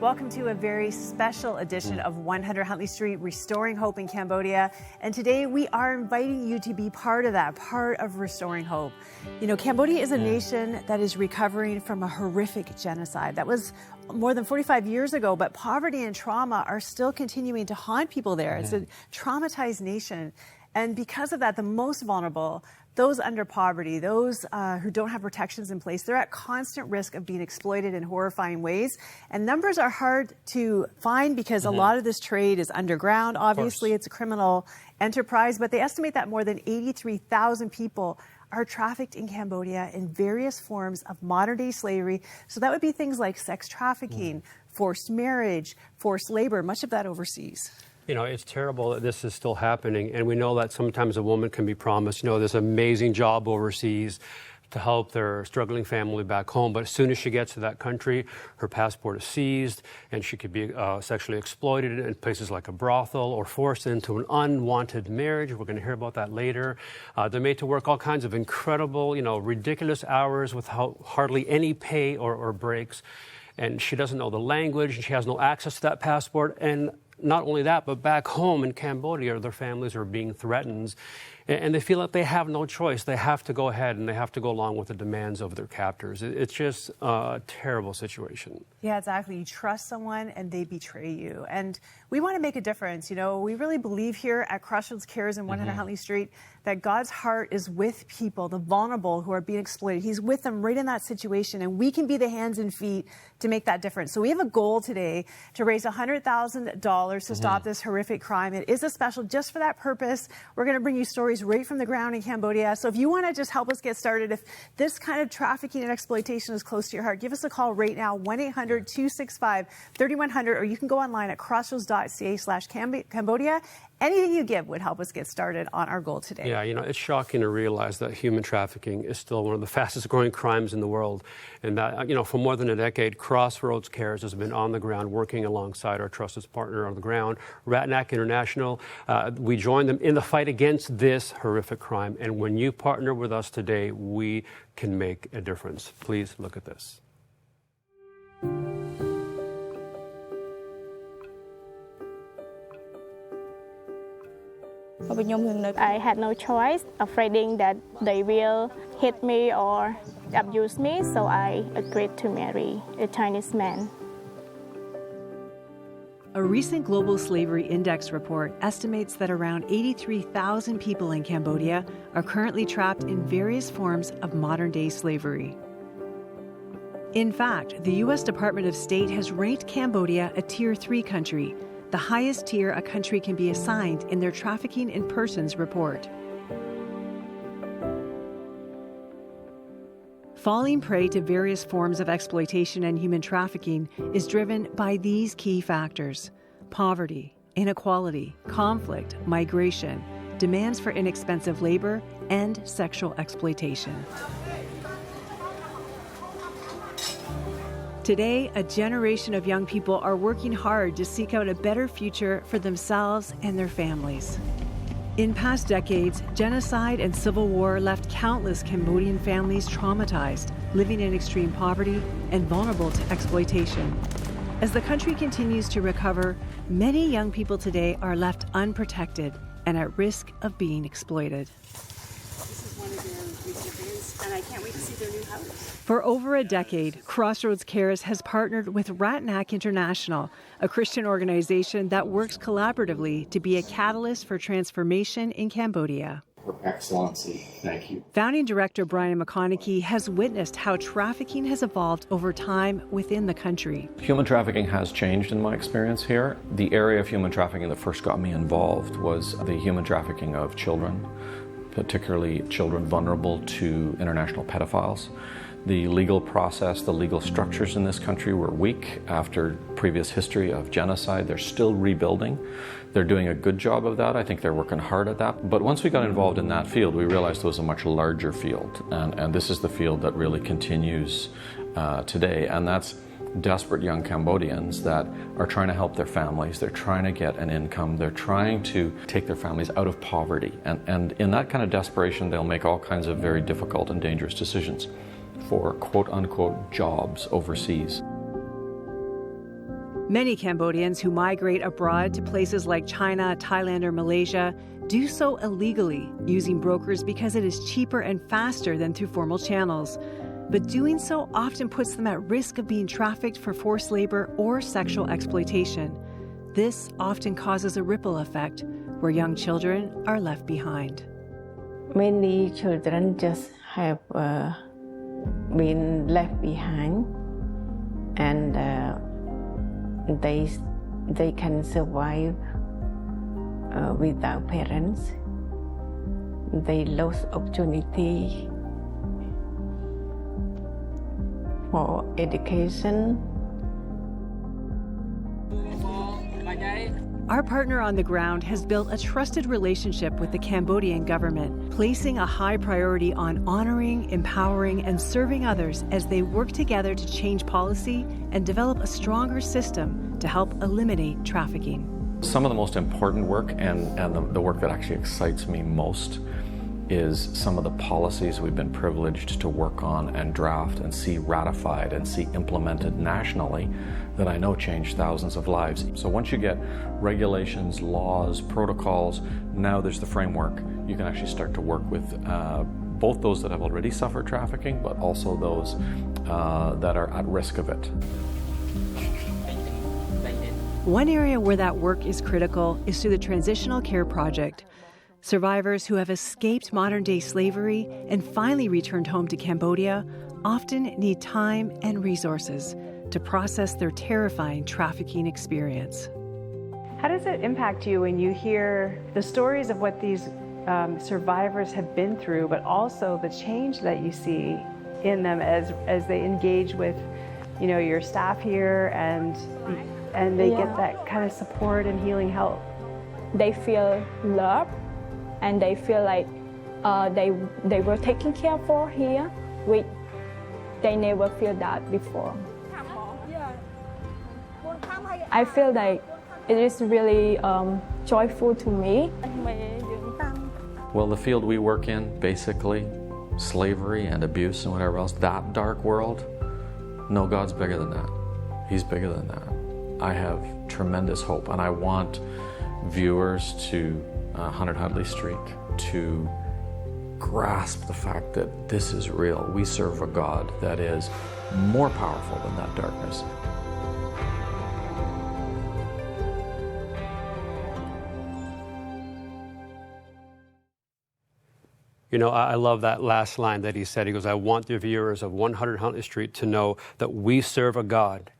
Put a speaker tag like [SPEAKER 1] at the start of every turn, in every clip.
[SPEAKER 1] Welcome to a very special edition of 100 Huntley Street, Restoring Hope in Cambodia. And today we are inviting you to be part of that, part of Restoring Hope. You know, Cambodia is a nation that is recovering from a horrific genocide. That was more than 45 years ago, but poverty and trauma are still continuing to haunt people there. It's a traumatized nation. And because of that, the most vulnerable, those under poverty, those who don't have protections in place, they're at constant risk of being exploited in horrifying ways. And numbers are hard to find because a lot of this trade is underground. Obviously, it's a criminal enterprise, but they estimate that more than 83,000 people are trafficked in Cambodia in various forms of modern-day slavery. So that would be things like sex trafficking, forced marriage, forced labor, much of that overseas.
[SPEAKER 2] You know, it's terrible that this is still happening, and we know that sometimes a woman can be promised, you know, this amazing job overseas to help their struggling family back home, but as soon as she gets to that country, her passport is seized, and she could be sexually exploited in places like a brothel or forced into an unwanted marriage. We're going to hear about that later. They're made to work all kinds of incredible, you know, ridiculous hours with hardly any pay or breaks, and she doesn't know the language, and she has no access to that passport, and not only that, but back home in Cambodia, their families are being threatened, and they feel that they have no choice. They have to go ahead and they have to go along with the demands of their captors. It's just a terrible situation.
[SPEAKER 1] Yeah, exactly. You trust someone and they betray you. And we want to make a difference. You know, we really believe here at Crossroads Cares in 100 Huntley Street that God's heart is with people, the vulnerable who are being exploited. He's with them right in that situation, and we can be the hands and feet to make that difference. So we have a goal today to raise $100,000 to stop this horrific crime. It is a special just for that purpose. We're going to bring you stories right from the ground in Cambodia. So if you want to just help us get started, if this kind of trafficking and exploitation is close to your heart, give us a call right now, 1-800-265-3100, or you can go online at crossroads.ca/Cambodia. Anything you give would help us get started on our goal today.
[SPEAKER 2] Yeah, you know, it's shocking to realize that human trafficking is still one of the fastest growing crimes in the world. And that, you know, for more than a decade, Crossroads Cares has been on the ground working alongside our trusted partner on the ground, Ratanak International. We join them in the fight against this horrific crime. And when you partner with us today, we can make a difference. Please look at this.
[SPEAKER 3] I had no choice, afraid that they will hit me or abuse me, so I agreed to marry a Chinese man.
[SPEAKER 1] A recent Global Slavery Index report estimates that around 83,000 people in Cambodia are currently trapped in various forms of modern-day slavery. In fact, the U.S. Department of State has ranked Cambodia a Tier 3 country, the highest tier a country can be assigned in their Trafficking in Persons report. Falling prey to various forms of exploitation and human trafficking is driven by these key factors: poverty, inequality, conflict, migration, demands for inexpensive labor, and sexual exploitation. Today, a generation of young people are working hard to seek out a better future for themselves and their families. In past decades, genocide and civil war left countless Cambodian families traumatized, living in extreme poverty and vulnerable to exploitation. As the country continues to recover, many young people today are left unprotected and at risk of being exploited.
[SPEAKER 4] This is one of their exhibits, and I can't wait to see their new house.
[SPEAKER 1] For over a decade, Crossroads Cares has partnered with Ratanak International, a Christian organization that works collaboratively to be a catalyst for transformation in Cambodia.
[SPEAKER 5] Her Excellency, thank you.
[SPEAKER 1] Founding Director Brian McConaughey has witnessed how trafficking has evolved over time within the country.
[SPEAKER 6] Human trafficking has changed in my experience here. The area of human trafficking that first got me involved was the human trafficking of children, particularly children vulnerable to international pedophiles. The legal process, the legal structures in this country were weak after previous history of genocide. They're still rebuilding. They're doing a good job of that. I think they're working hard at that. But once we got involved in that field, we realized it was a much larger field. And this is the field that really continues today. And that's desperate young Cambodians that are trying to help their families. They're trying to get an income. They're trying to take their families out of poverty. And in that kind of desperation, they'll make all kinds of very difficult and dangerous decisions for quote-unquote jobs overseas.
[SPEAKER 1] Many Cambodians who migrate abroad to places like China, Thailand, or Malaysia do so illegally, using brokers because it is cheaper and faster than through formal channels. But doing so often puts them at risk of being trafficked for forced labor or sexual exploitation. This often causes a ripple effect where young children are left behind.
[SPEAKER 7] Many children just have been left behind, and they can survive without parents. They lost opportunity for education.
[SPEAKER 1] Our partner on the ground has built a trusted relationship with the Cambodian government, placing a high priority on honoring, empowering, and serving others as they work together to change policy and develop a stronger system to help eliminate trafficking.
[SPEAKER 6] Some of the most important work, and the work that actually excites me most, is some of the policies we've been privileged to work on and draft and see ratified and see implemented nationally that I know change thousands of lives. So once you get regulations, laws, protocols, now there's the framework. You can actually start to work with both those that have already suffered trafficking, but also those that are at risk of it.
[SPEAKER 1] One area where that work is critical is through the Transitional Care Project. Survivors who have escaped modern-day slavery and finally returned home to Cambodia often need time and resources to process their terrifying trafficking experience. How does it impact you when you hear the stories of what these survivors have been through, but also the change that you see in them as they engage with, your staff here and they get that kind of support and healing help?
[SPEAKER 3] They feel loved, and they feel like they were taken care for here, which they never feel that before. I feel like it is really joyful to me.
[SPEAKER 6] Well, the field we work in, basically, slavery and abuse and whatever else, that dark world, no, God's bigger than that. He's bigger than that. I have tremendous hope, and I want viewers to 100 Huntley Street to grasp the fact that this is real. We serve a God that is more powerful than that darkness.
[SPEAKER 2] I love that last line that he said. He goes, I want the viewers of 100 Huntley Street to know that we serve a God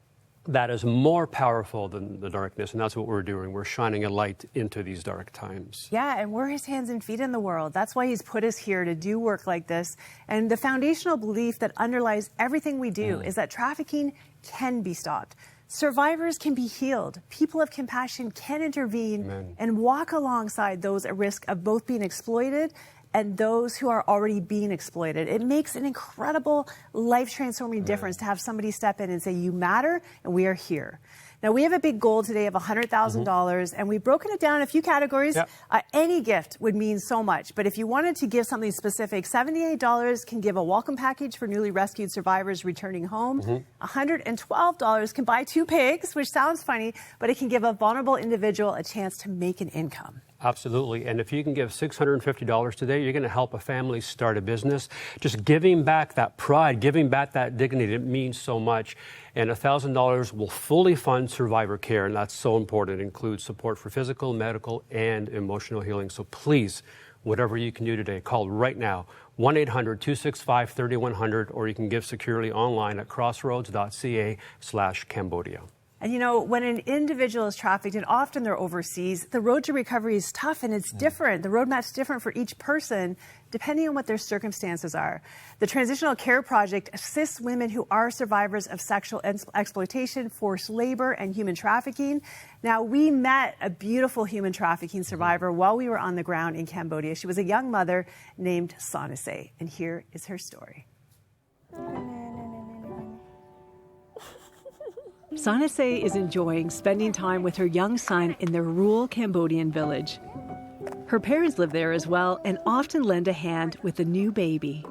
[SPEAKER 2] that is more powerful than the darkness, and that's what we're doing. We're shining a light into these dark times.
[SPEAKER 1] Yeah, and we're his hands and feet in the world. That's why he's put us here to do work like this. And the foundational belief that underlies everything we do is that trafficking can be stopped. Survivors can be healed. People of compassion can intervene and walk alongside those at risk of both being exploited and those who are already being exploited. It makes an incredible life-transforming difference to have somebody step in and say, you matter, and we are here. Now, we have a big goal today of $100,000, and we've broken it down in a few categories. Yep. Any gift would mean so much, but if you wanted to give something specific, $78 can give a welcome package for newly rescued survivors returning home. $112 can buy 2 pigs, which sounds funny, but it can give a vulnerable individual a chance to make an income.
[SPEAKER 2] Absolutely. And if you can give $650 today, you're going to help a family start a business. Just giving back that pride, giving back that dignity, it means so much. And $1,000 will fully fund survivor care, and that's so important. It includes support for physical, medical, and emotional healing. So please, whatever you can do today, call right now, 1-800-265-3100, or you can give securely online at crossroads.ca/Cambodia.
[SPEAKER 1] And when an individual is trafficked, and often they're overseas, the road to recovery is tough and it's different. The roadmap's different for each person, depending on what their circumstances are. The Transitional Care Project assists women who are survivors of sexual exploitation, forced labor, and human trafficking. Now, we met a beautiful human trafficking survivor while we were on the ground in Cambodia. She was a young mother named Sonase, and here is her story. Sonase is enjoying spending time with her young son in their rural Cambodian village. Her parents live there as well and often lend a hand with the new baby.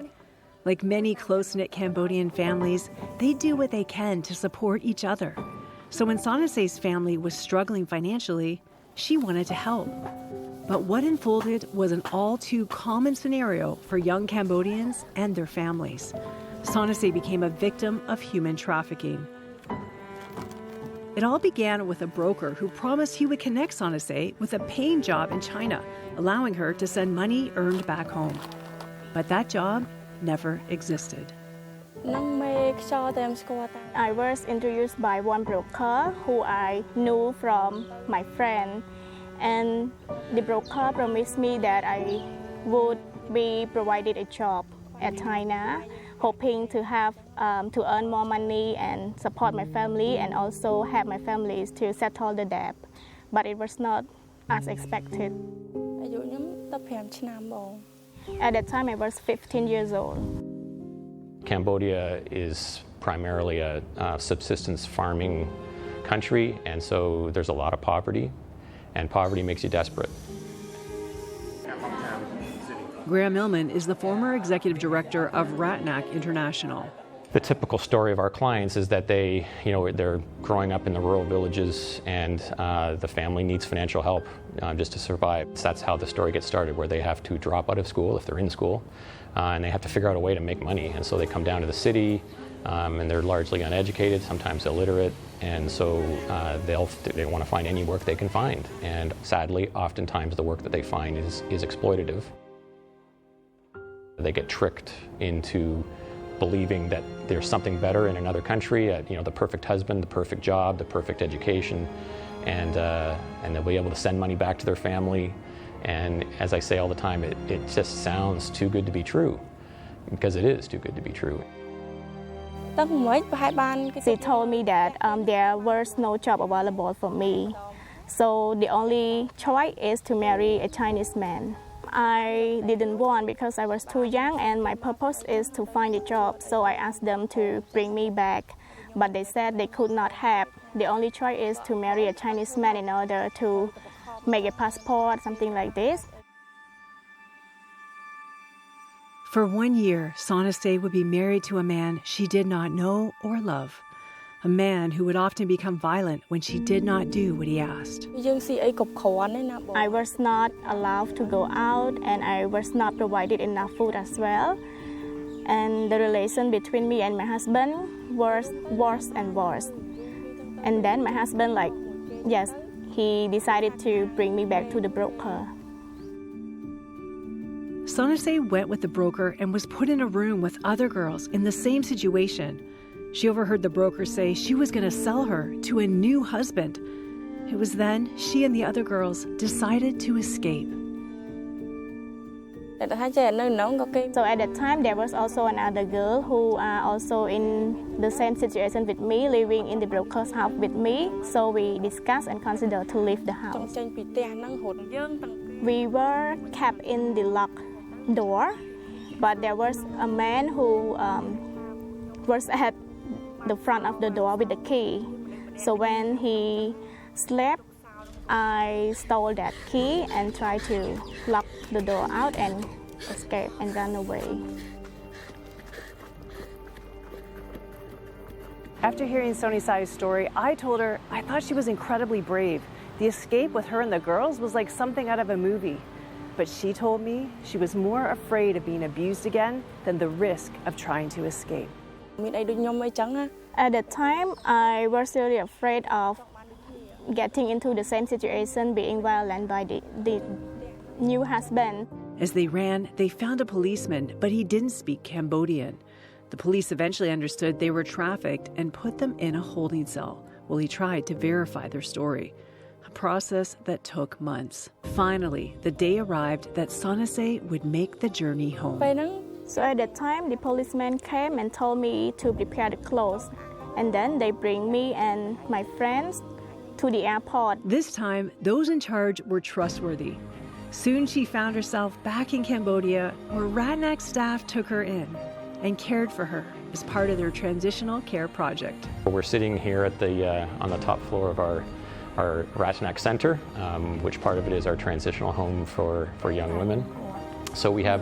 [SPEAKER 1] Like many close-knit Cambodian families, they do what they can to support each other. So when Sonase's family was struggling financially, she wanted to help. But what unfolded was an all too common scenario for young Cambodians and their families. Sonase became a victim of human trafficking. It all began with a broker who promised he would connect Sonase with a paying job in China, allowing her to send money earned back home. But that job never existed.
[SPEAKER 3] I was introduced by one broker who I knew from my friend, and the broker promised me that I would be provided a job at China, hoping to have to earn more money and support my family, and also help my families to settle the debt. But it was not as expected. At that time, I was 15 years old.
[SPEAKER 8] Cambodia is primarily a subsistence farming country, and so there's a lot of poverty, and poverty makes you desperate.
[SPEAKER 1] Graham Millman is the former executive director of Ratanak International.
[SPEAKER 8] The typical story of our clients is that they're growing up in the rural villages, and the family needs financial help just to survive. So that's how the story gets started, where they have to drop out of school if they're in school, and they have to figure out a way to make money. And so they come down to the city, and they're largely uneducated, sometimes illiterate, and so they want to find any work they can find. And sadly, oftentimes the work that they find is exploitative. They get tricked into believing that there's something better in another country, the perfect husband, the perfect job, the perfect education, and they'll be able to send money back to their family. And as I say all the time, it just sounds too good to be true, because it is too good to be true.
[SPEAKER 3] She told me that there was no job available for me, so the only choice is to marry a Chinese man. I didn't want because I was too young, and my purpose is to find a job, so I asked them to bring me back, but they said they could not help. The only choice is to marry a Chinese man in order to make a passport, something like this.
[SPEAKER 1] For 1 year, Sonase would be married to a man she did not know or love, a man who would often become violent when she did not do what he asked.
[SPEAKER 3] I was not allowed to go out, and I was not provided enough food as well. And the relation between me and my husband was worse and worse. And then my husband, he decided to bring me back to the broker.
[SPEAKER 1] Sonase went with the broker and was put in a room with other girls in the same situation. She overheard the broker say she was going to sell her to a new husband. It was then she and the other girls decided to escape.
[SPEAKER 3] So at that time, there was also another girl who are also in the same situation with me, living in the broker's house with me. So we discussed and considered to leave the house. We were kept in the locked door, but there was a man who was at the front of the door with the key. So when he slept, I stole that key and tried to lock the door out and escape and run away.
[SPEAKER 1] After hearing Sonase's story, I told her I thought she was incredibly brave. The escape with her and the girls was like something out of a movie. But she told me she was more afraid of being abused again than the risk of trying to escape.
[SPEAKER 3] At that time, I was really afraid of getting into the same situation, being violent by the new husband.
[SPEAKER 1] As they ran, they found a policeman, but he didn't speak Cambodian. The police eventually understood they were trafficked and put them in a holding cell while he tried to verify their story, a process that took months. Finally, the day arrived that Sonase would make the journey home.
[SPEAKER 3] So at that time, the policeman came and told me to prepare the clothes. And then they bring me and my friends to the airport.
[SPEAKER 1] This time, those in charge were trustworthy. Soon she found herself back in Cambodia, where Ratanak staff took her in and cared for her as part of their transitional care project.
[SPEAKER 8] We're sitting here at on the top floor of our Ratanak Center, which part of it is our transitional home for young women. So we have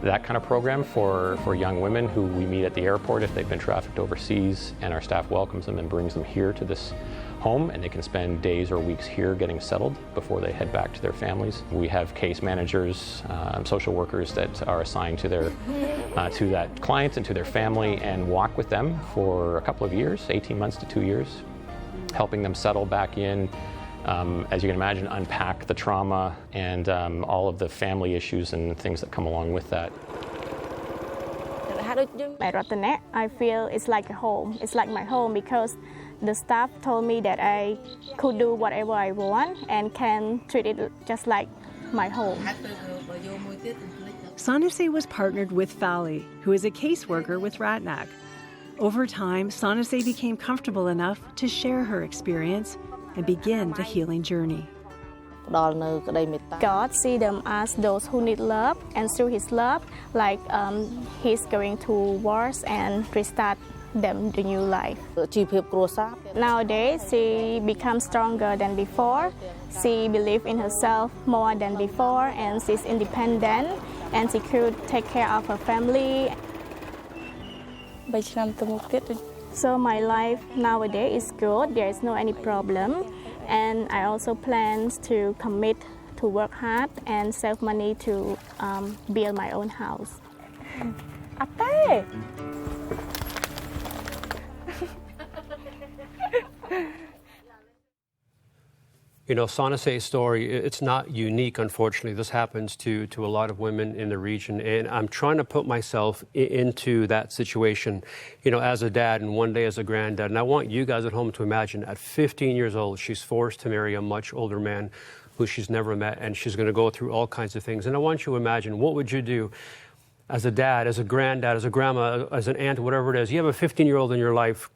[SPEAKER 8] that kind of program for young women who we meet at the airport if they've been trafficked overseas, and our staff welcomes them and brings them here to this home, and they can spend days or weeks here getting settled before they head back to their families. We have case managers, social workers that are assigned to to that client and to their family and walk with them for a couple of years, 18 months to 2 years, helping them settle back in. As you can imagine, unpack the trauma and all of the family issues and things that come along with that.
[SPEAKER 3] At Ratanak, I feel it's like a home. It's like my home because the staff told me that I could do whatever I want and can treat it just like my home.
[SPEAKER 1] Sanase was partnered with Fali, who is a caseworker with Ratanak. Over time, Sanase became comfortable enough to share her experience and begin the healing journey.
[SPEAKER 3] God see them as those who need love, and through His love, like He's going to wars and restart them the new life. Nowadays, she becomes stronger than before. She believes in herself more than before, and she's independent, and she could take care of her family. So my life nowadays is good. There is no any problem. And I also plan to commit to work hard and save money to build my own house.
[SPEAKER 1] Ate!
[SPEAKER 2] You know, Sanase's story, it's not unique, unfortunately. This happens to a lot of women in the region. And I'm trying to put myself into that situation, you know, as a dad and one day as a granddad. And I want you guys at home to imagine at 15 years old, she's forced to marry a much older man who she's never met, and she's going to go through all kinds of things. And I want you to imagine, what would you do as a dad, as a granddad, as a grandma, as an aunt, whatever it is? You have a 15-year-old in your life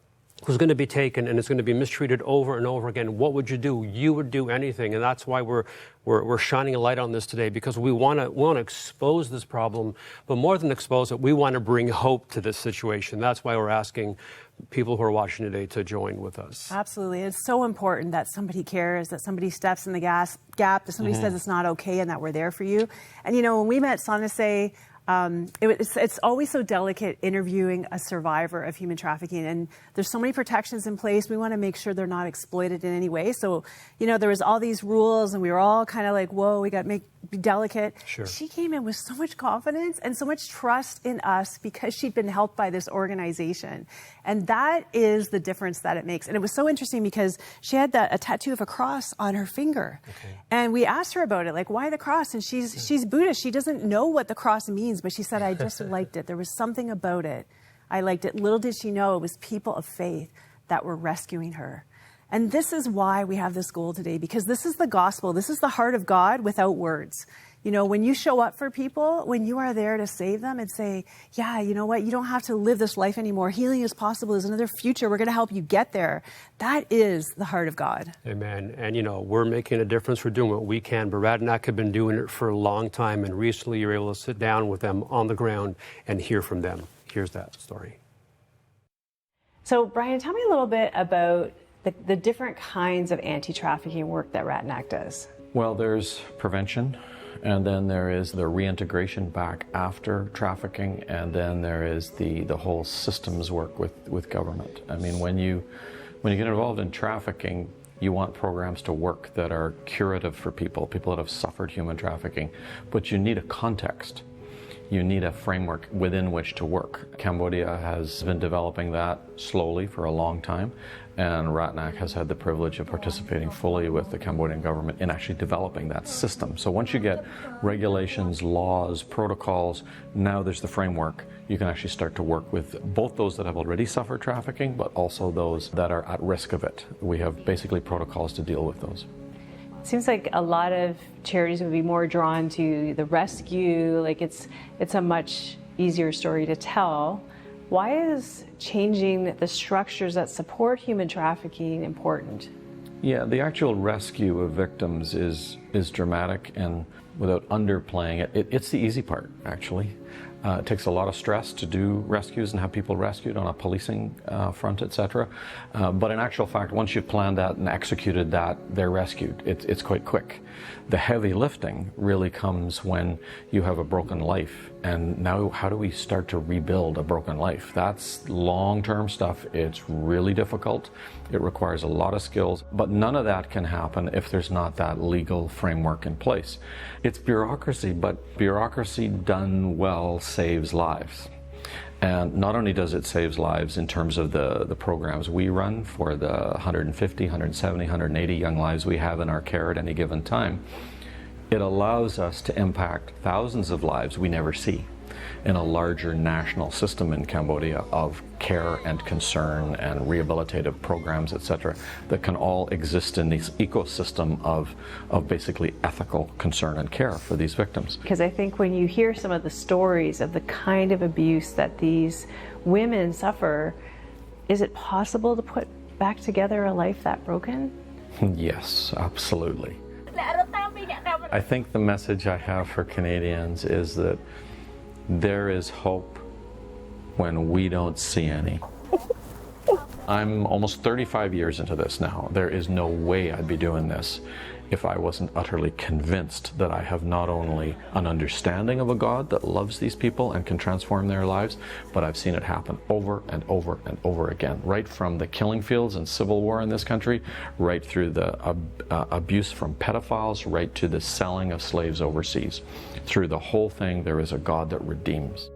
[SPEAKER 2] who's going to be taken and is going to be mistreated over and over again. What would you do? You would do anything, and that's why we're shining a light on this today, because we want to expose this problem, but more than expose it, we want to bring hope to this situation. That's why we're asking people who are watching today to join with us. Absolutely.
[SPEAKER 1] It's so important that somebody cares, that somebody steps in the gap, that somebody says it's not okay, and that we're there for you. And you know, when we met Sanase, it's always so delicate interviewing a survivor of human trafficking, and there's so many protections in place. We want to make sure they're not exploited in any way. So, you know, there was all these rules, and we were all kind of like, whoa, we got to be delicate.
[SPEAKER 2] Sure.
[SPEAKER 1] She came in with so much confidence and so much trust in us because she'd been helped by this organization. And that is the difference that it makes. And it was so interesting because she had a tattoo of a cross on her finger. Okay. And we asked her about it, like, why the cross? And she's Buddhist. She doesn't know what the cross means, but she said, I just liked it. There was something about it. I liked it. Little did she know it was people of faith that were rescuing her. And this is why we have this goal today, because this is the gospel. This is the heart of God without words. You know, when you show up for people, when you are there to save them and say, yeah, you know what, you don't have to live this life anymore. Healing is possible. There's another future. We're going to help you get there. That is the heart of God.
[SPEAKER 2] Amen. And, you know, we're making a difference. We're doing what we can. But Ratanak have been doing it for a long time. And recently you're able to sit down with them on the ground and hear from them. Here's that story.
[SPEAKER 1] So, Brian, tell me a little bit about the different kinds of anti-trafficking work that Ratanak does.
[SPEAKER 6] Well, there's prevention, and then there is the reintegration back after trafficking, and then there is the whole systems work with government. I mean, when you get involved in trafficking, you want programs to work that are curative for people that have suffered human trafficking, but you need a context. You need a framework within which to work. Cambodia has been developing that slowly for a long time, and Ratanak has had the privilege of participating fully with the Cambodian government in actually developing that system. So once you get regulations, laws, protocols, now there's the framework. You can actually start to work with both those that have already suffered trafficking, but also those that are at risk of it. We have basically protocols to deal with those.
[SPEAKER 1] It seems like a lot of charities would be more drawn to the rescue, like it's a much easier story to tell. Why is changing the structures that support human trafficking important?
[SPEAKER 6] Yeah, the actual rescue of victims is dramatic, and without underplaying it, it's the easy part, actually. It takes a lot of stress to do rescues and have people rescued on a policing front, etc. But in actual fact, once you've planned that and executed that, they're rescued. It's quite quick. The heavy lifting really comes when you have a broken life. And now how do we start to rebuild a broken life? That's long-term stuff. It's really difficult. It requires a lot of skills, but none of that can happen if there's not that legal framework in place. It's bureaucracy, but bureaucracy done well saves lives. And not only does it save lives in terms of the programs we run for the 150, 170, 180 young lives we have in our care at any given time, it allows us to impact thousands of lives we never see in a larger national system in Cambodia of care and concern and rehabilitative programs, etc., that can all exist in this ecosystem of basically ethical concern and care for these victims.
[SPEAKER 1] Because I think when you hear some of the stories of the kind of abuse that these women suffer, is it possible to put back together a life that broken?
[SPEAKER 6] Yes, absolutely. I think the message I have for Canadians is that there is hope when we don't see any. I'm almost 35 years into this now. There is no way I'd be doing this if I wasn't utterly convinced that I have not only an understanding of a God that loves these people and can transform their lives, but I've seen it happen over and over and over again, right from the killing fields and civil war in this country, right through the abuse from pedophiles, right to the selling of slaves overseas. Through the whole thing, there is a God that redeems.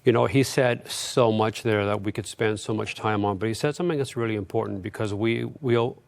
[SPEAKER 2] You know, he said so much there that we could spend so much time on, but he said something that's really important because we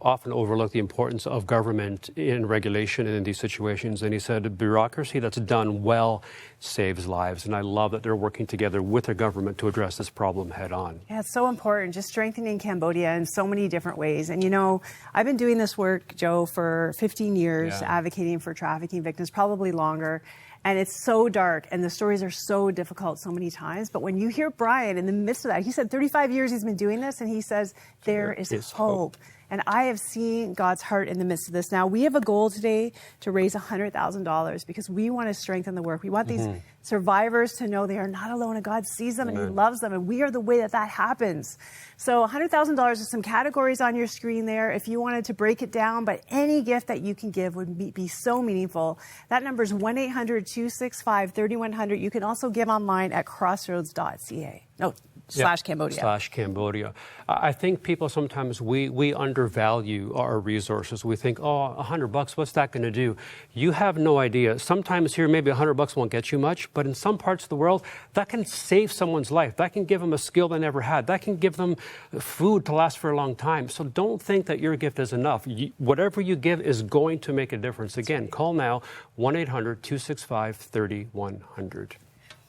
[SPEAKER 2] often overlook the importance of government in regulation and in these situations. And he said the bureaucracy that's done well saves lives. And I love that they're working together with the government to address this problem head on.
[SPEAKER 1] Yeah, it's so important, just strengthening Cambodia in so many different ways. And you know, I've been doing this work, Joe, for 15 years, advocating for trafficking victims, probably longer. And it's so dark, and the stories are so difficult so many times. But when you hear Brian in the midst of that, he said 35 years he's been doing this, and he says, there is hope. And I have seen God's heart in the midst of this. Now, we have a goal today to raise $100,000 because we want to strengthen the work. We want these survivors to know they are not alone, and God sees them and He loves them, and we are the way that that happens. So $100,000 is some categories on your screen there if you wanted to break it down, but any gift that you can give would be so meaningful. That number is 1-800-265-3100. You can also give online at crossroads.ca. /Cambodia.
[SPEAKER 2] /Cambodia. I think people sometimes, we undervalue our resources. We think, oh, $100, what's that going to do? You have no idea. Sometimes here, maybe $100 won't get you much, but in some parts of the world, that can save someone's life. That can give them a skill they never had. That can give them food to last for a long time. So don't think that your gift is enough. Whatever you give is going to make a difference. Again, call now, 1-800-265-3100.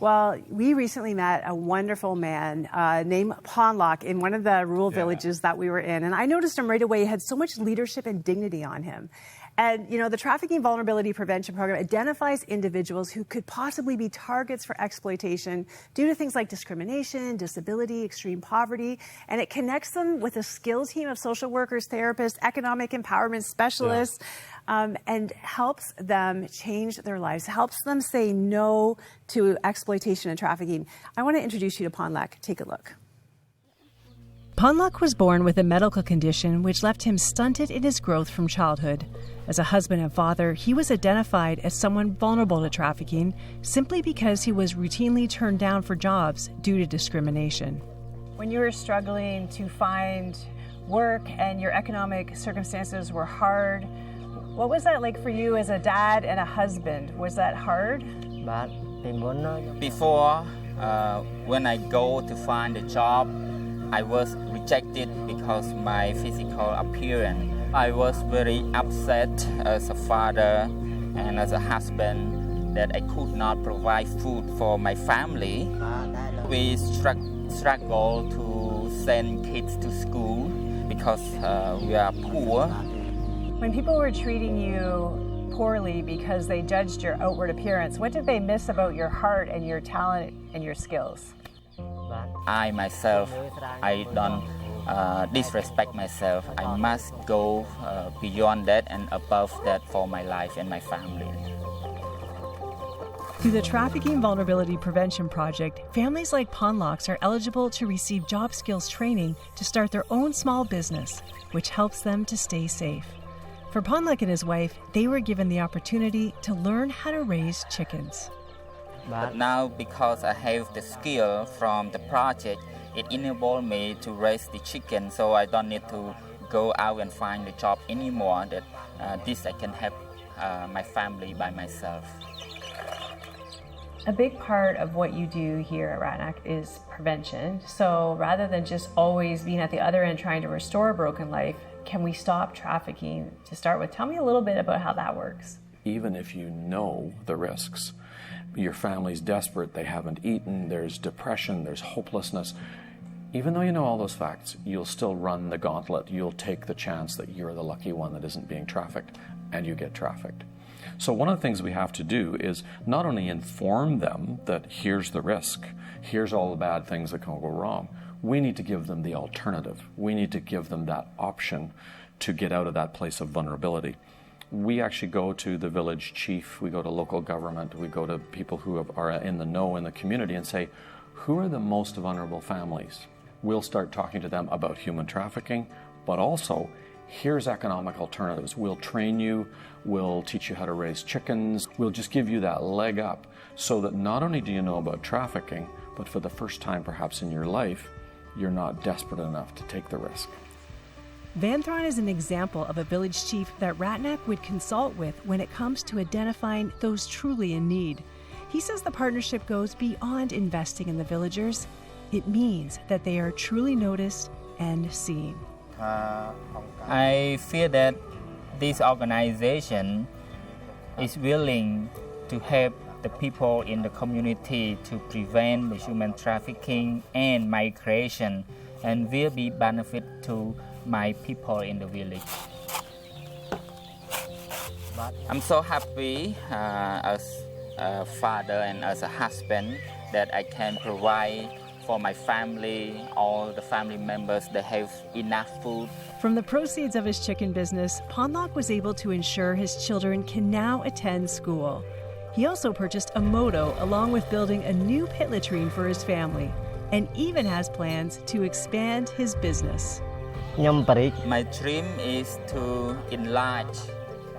[SPEAKER 1] Well, we recently met a wonderful man named Ponlok in one of the rural villages that we were in. And I noticed him right away. He had so much leadership and dignity on him. And, you know, the Trafficking Vulnerability Prevention Program identifies individuals who could possibly be targets for exploitation due to things like discrimination, disability, extreme poverty. And it connects them with a skills team of social workers, therapists, economic empowerment specialists, and helps them change their lives, helps them say no to exploitation and trafficking. I want to introduce you to Ponlok. Take a look.
[SPEAKER 9] Ponlok was born with a medical condition which left him stunted in his growth from childhood. As a husband and father, he was identified as someone vulnerable to trafficking simply because he was routinely turned down for jobs due to discrimination.
[SPEAKER 1] When you were struggling to find work and your economic circumstances were hard, what was that like for you as a dad and a husband? Was that hard?
[SPEAKER 10] Before, when I go to find a job, I was rejected because my physical appearance. I was very upset as a father and as a husband that I could not provide food for my family. We struggle to send kids to school because we are poor.
[SPEAKER 1] When people were treating you poorly because they judged your outward appearance, what did they miss about your heart and your talent and your skills?
[SPEAKER 10] I myself, I don't disrespect myself. I must go beyond that and above that for my life and my family.
[SPEAKER 9] Through the Trafficking Vulnerability Prevention Project, families like Ponloks are eligible to receive job skills training to start their own small business, which helps them to stay safe. For Ponlok and his wife, they were given the opportunity to learn how to raise chickens.
[SPEAKER 10] But now, because I have the skill from the project, it enabled me to raise the chicken, so I don't need to go out and find a job anymore. That this I can help my family by myself.
[SPEAKER 9] A big part of what you do here at Ratanak is prevention. So rather than just always being at the other end trying to restore a broken life, can we stop trafficking? To start with, tell me a little bit about how that works.
[SPEAKER 6] Even if you know the risks, your family's desperate, they haven't eaten, there's depression, there's hopelessness. Even though you know all those facts, you'll still run the gauntlet. You'll take the chance that you're the lucky one that isn't being trafficked, and you get trafficked. So one of the things we have to do is not only inform them that here's the risk, here's all the bad things that can go wrong, we need to give them the alternative. We need to give them that option to get out of that place of vulnerability. We actually go to the village chief, we go to local government, we go to people who are in the know in the community and say, who are the most vulnerable families? We'll start talking to them about human trafficking, but also here's economic alternatives. We'll train you, we'll teach you how to raise chickens, we'll just give you that leg up so that not only do you know about trafficking, but for the first time perhaps in your life, you're not desperate enough to take the risk.
[SPEAKER 9] Van Thron is an example of a village chief that Ratanak would consult with when it comes to identifying those truly in need. He says the partnership goes beyond investing in the villagers. It means that they are truly noticed and seen.
[SPEAKER 10] I feel that this organization is willing to help the people in the community to prevent the human trafficking and migration, and will be benefit to my people in the village. I'm so happy as a father and as a husband that I can provide for my family, all the family members, they have enough food.
[SPEAKER 9] From the proceeds of his chicken business, Ponlok was able to ensure his children can now attend school. He also purchased a moto along with building a new pit latrine for his family, and even has plans to expand his business.
[SPEAKER 10] My dream is to enlarge,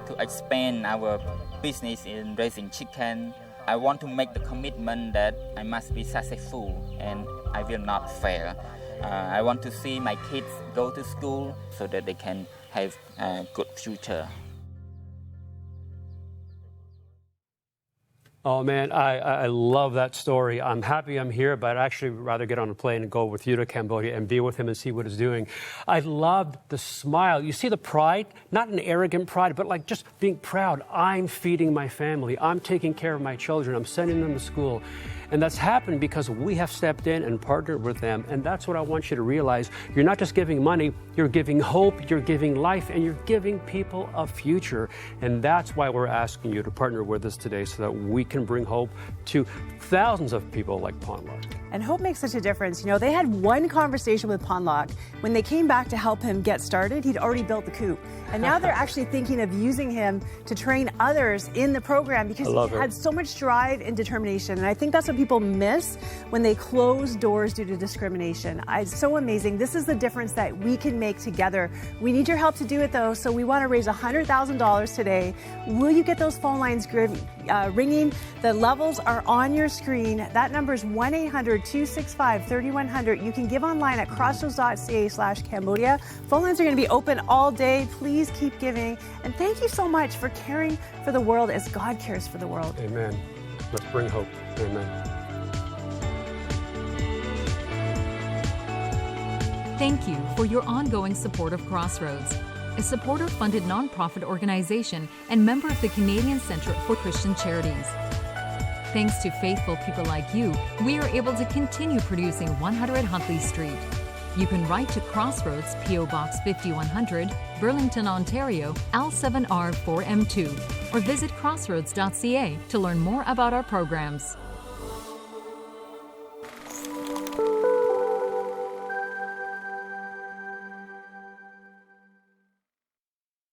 [SPEAKER 10] to expand our business in raising chicken. I want to make the commitment that I must be successful and I will not fail. I want to see my kids go to school so that they can have a good future.
[SPEAKER 2] Oh man, I love that story. I'm happy I'm here, but I'd actually rather get on a plane and go with you to Cambodia and be with him and see what he's doing. I loved the smile. You see the pride, not an arrogant pride, but like just being proud. I'm feeding my family. I'm taking care of my children. I'm sending them to school. And that's happened because we have stepped in and partnered with them. And that's what I want you to realize. You're not just giving money, you're giving hope, you're giving life, and you're giving people a future. And that's why we're asking you to partner with us today so that we can bring hope to thousands of people like Ponlok.
[SPEAKER 1] And hope makes such a difference. You know, they had one conversation with Ponlok. When they came back to help him get started, he'd already built the coop. And now they're actually thinking of using him to train others in the program because he had so much drive and determination. And I think that's what people miss when they close doors due to discrimination. It's so amazing. This is the difference that we can make together. We need your help to do it, though, so we want to raise $100,000 today. Will you get those phone lines ringing? The levels are on your screen. That number is 1-800-265-3100. You can give online at crossroads.ca/Cambodia. Phone lines are going to be open all day. Please keep giving. And thank you so much for caring for the world as God cares for the world.
[SPEAKER 2] Amen. Let's bring hope. Amen.
[SPEAKER 11] Thank you for your ongoing support of Crossroads, a supporter-funded nonprofit organization and member of the Canadian Centre for Christian Charities. Thanks to faithful people like you, we are able to continue producing 100 Huntley Street. You can write to Crossroads, P.O. Box 5100, Burlington, Ontario, L7R4M2, or visit crossroads.ca to learn more about our programs.